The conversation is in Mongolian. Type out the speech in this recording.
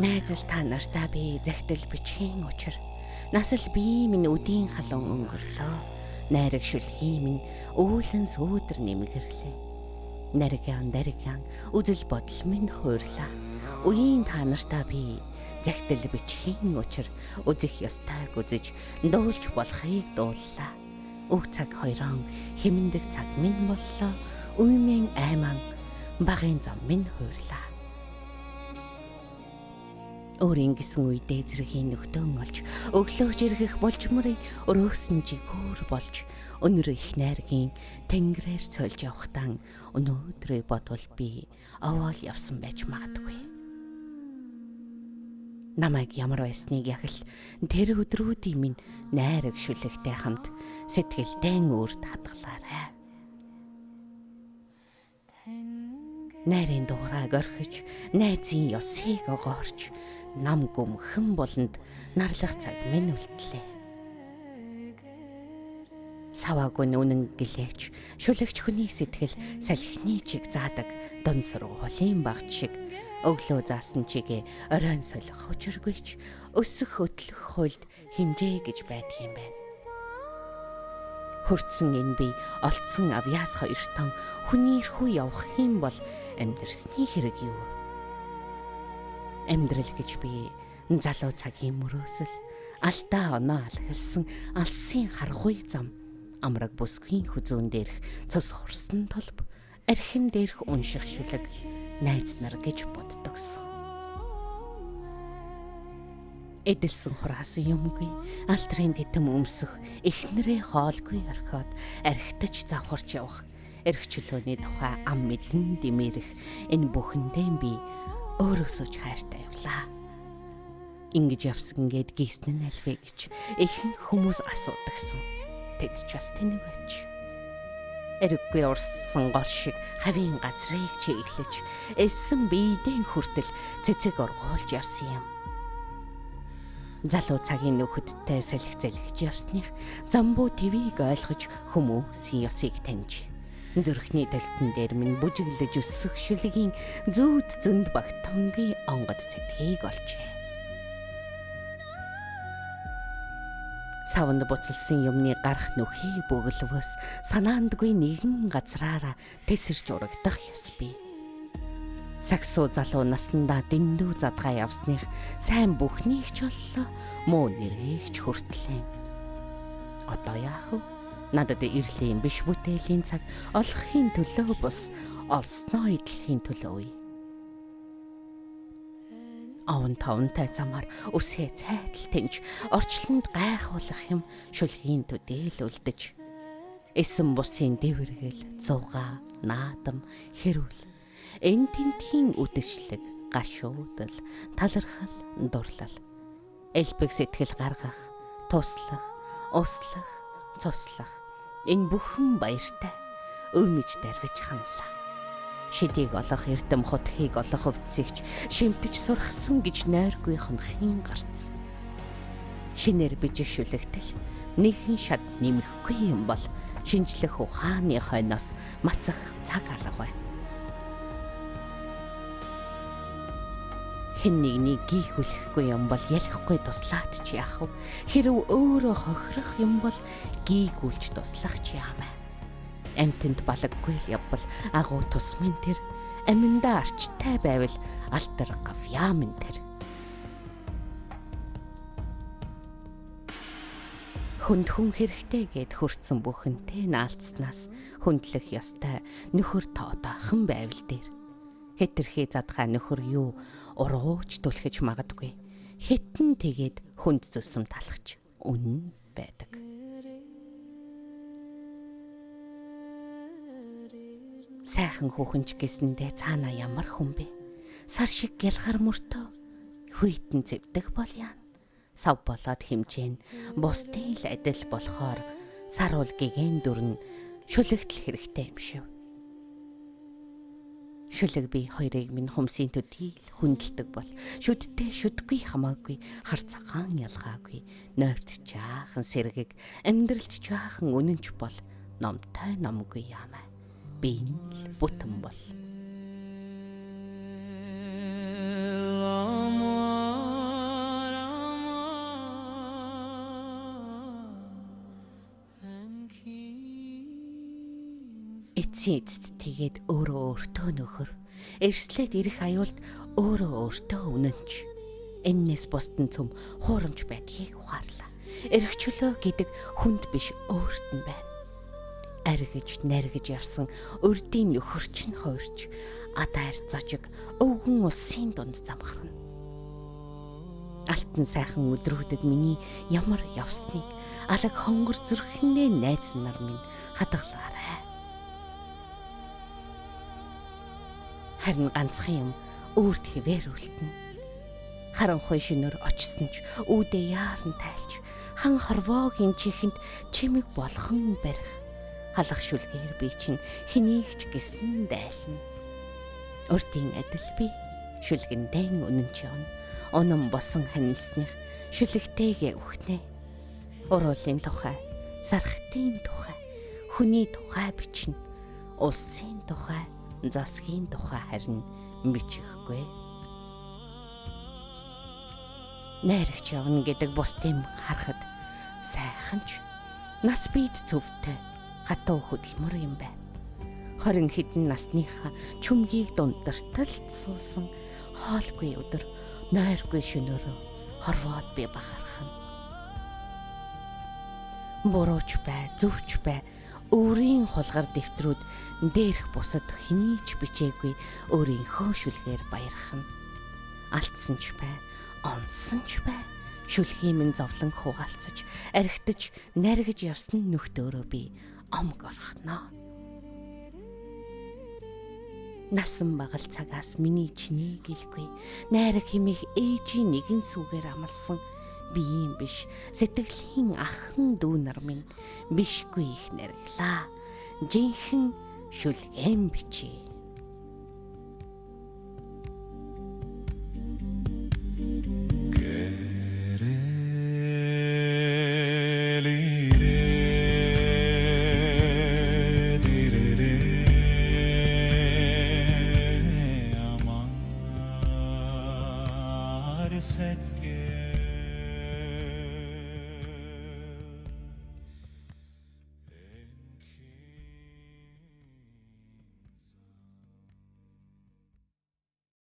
Найзал та нартаа би захидал бичгийн учир насал бие минь үдийн халуун өнгөрлөө. Найраг шүлгийн минь үүлэн сүүдэр нэмгэрлээ. Наригян үзэл бодол минь хуурлаа. Үеийн та нартаа би захидал бичгийн учир үзэх ёстойг үзэж дуулж болохыг дууллаа. Өг цаг хоёрон хэмндэг цаг минь боллоо. Үемэн айман багын зам минь хуурлаа. Өөрийн гисэн үедээ зэргийн нөхдөөн олж өглөөж иргэх болжморыг өрөөсөн жигүүр болж өнөр их найргийн тэнгэрээр цольж явахтан өнөөдрийг бодвол би овоол явсан байж магадгүй. Намайг ямар байсныг яг л тэр өдрүүдийн минь найраг шүлэгтэй хамт сэтгэлдээ өөрт хадгалаарай. Найрын дугаарыг орхиж, найзын ёсыг огоорч, нам гүмхэн болонд нарлах цаг минь үлдлээ. Саваагүй үнэн гэлээч, шүлэгч хүний сэтгэл салхины чиг заадаг дон сургуулийн багт шиг өглөө заасан чигээ оройн солих учиргүйч өсөх өтлөх хуйлд хэмжээ гэж байдаг юм байна. Хурцсан энэ би олцсон авьяас хоёр тон хүнийрхүү явах юм бол амьдрсны хэрэг юу? Амьдрал гэж би залуу цагийн мөрөөсөл алдаа оноо алхалсан алсын харгуй зам амраг бүсгийн хүзүүн дээрх цус хурсан толб архин дээрх унших шүлэг найз нар гэж боддогсон. Эдэлсэн хураасан юмгүй алтрын дитэм өмсөх эхнэрээ хоолгүй орхиод архитаж завхарч явах эрх чөлөөний тухай ам мэдэн димэрэх энэ бүхэндээ би өөрөөсөө ч хайртай явлаа. Ингэж явсан гээд гиснэн альвэ гэж ихэнх хүмүүс асуудагсан. Тэд ч бас тэнэг байж. Эрэггүй урссан гол шиг хавийн газрыг чиглэж элсэн биедэн хүртэл цэцэг оргуулж явсан юм. Залуу цагийн нөхөдтэй салхи залхиж явсных замбуу твийг ойлгож хүмүүсийн ёсыг таньж зүрхний талбан дээр минь бүжиглэж өссөх шүлгийн зүүд зөнд багтангийн онгод цэдгийг олжээ. Савнд буцалсан юмны гарах нүхийг бөглөвөөс санаандгүй нэгэн газраараа тесэрч урагдах ёс бий. Сагсуу залуу наснда дэндүү задгаа явсных сайн бүхнийг ч оллоо, муу нэрийг ч хүртлээ. Одоо яах вэ? Надад ирлийн биш бүтээлийн цаг олохын төлөө бус олсноо идэлхийн төлөө үе. Аван тавантай замаар үсээ цайтал тэнж орчлонд гайхуулах юм шүлгийн төдийл үлдэж. Эсэн бусын дэвэргэл, зугаа, наадам, хэрүүл, эн тентхийн үдэшлэг, гашуудал, талархал, дурлал, элбэг сэтгэл гаргах, туслах, услах, цуслах, энэ бүхэн баяртай өмж дарвиж ханлаа. Шидийг олох эрдэм хотхийг олох өвдсөгч шимтэж сурхсан гэж нойргүй хонхын гарц. Шинээр бижих шүлэгтэл нэгэн шат нэмэхгүй юм бол шинжлэх ухааны хойноос мацах цаг алга байна. Хэн нэгнийг гийхүүлэхгүй юм бол ялахгүй туслаад ч яах вэ? Хэрв өөрөө хохирох юм бол гийгүүлж туслах ч яамаа. Амтнд балаггүй л явбал агуу тусмын тэр, аминдаа арчтай байвал алтар гавьяа минь тэр. Хүнд хүн хэрэгтэй гэд хөрцөн бүхэнтэй наалцснаас хүндлэх ёстой нөхөр тоотоохон байвал дээр. Хэтэрхий задгаа нөхөр юу урууч түлхэж магадгүй. Хитэн тэгээд хүнд зүсэм талхаж үнэн байдаг. Сайхан хүүхэнч гэсэндээ цаана ямар хүн бэ? Сар шиг гялгар мөртөө хүйтэн зэвдэх бол яана. Сав болоод хэмжээн бусдын л адил болохоор саруул гэгэн дүрн шүлэгдэл хэрэгтэй юм шиг. Шүлэг би хоёрыг минь хумсын төдийл хүндэлдэг бол шүдтэй шүдгүй хамаагүй хар цагаан ялгаагүй нойрт жаахан сэргэг амьдралч жаахан үнэнч бол номтой номгүй яамаа. Би л бүтэн бол. эцсийн эцэст тэгээд өөрөө өөртөө нөхөр. Эрслээд ирэх аюулд өөрөө өөртөө үнэнч. Эннээс бусдын цөм хуурамч байдгийг ухаарлаа. Эрхчлөө гэдэг хүнд биш өөрт нь байна. Аргиж наргиж явсан урдийн нөхөрч нь хуурч адаар зожиг өвгөн улсын дунд замхарна. Алтан сайхан өдрүүдэд миний ямар явсныг алаг хонгор зүрхнээ найз нар минь хадгалаарай. Харин ганцхан юм өөрт хэвээр үлдэнэ. Харанхуй шинээр очсон ч үүдээ яаран тайлж хан хорвоогийн чихэнд чимэг болгон барих. Халах шүлгээр би чин хэнийгч гисэн дайлна. Урдийн адил би шүлгэндэн үнэнч явна. Унам босон ханилсных шүлэгтэйгээ үхнэ. Уруулын тухай, сархтын тухай, хүний тухай бичнэ. Улсын тухай, засгийн тухай харин бичихгүй. Найрагч явна гэдэг бусдын харахад сайханч нас бид зөвтэй хатуу хөдөлмөр юм байна. 20 хэдэн насныхаа чүмгийг дундарталт суусан хоолгүй өдөр нойргүй шөнөөрөө хорвоод би бахархна. Бурууч бай, зөвч бай, өөрийн хулгар дэвтрүүд дээрх бусад хэний ч бичээгүй өөрийнхөө шүлгээр баярхна. Алдсан ч бай, онсон ч бай, шүлгийн минь зовлон хугаалцаж, архитаж, наргиж явсан нөхдөөрөө би омг орхно. Насан багал цагаас миний чиний гэлгүй, найраг хэмээх ээжийн нэгэн сүгээр амлсан би юм биш, сэтгэлийн ахын дүү нар минь бишгүй их нарглаа. Жинхэнэ шүлгэн бичээ. Set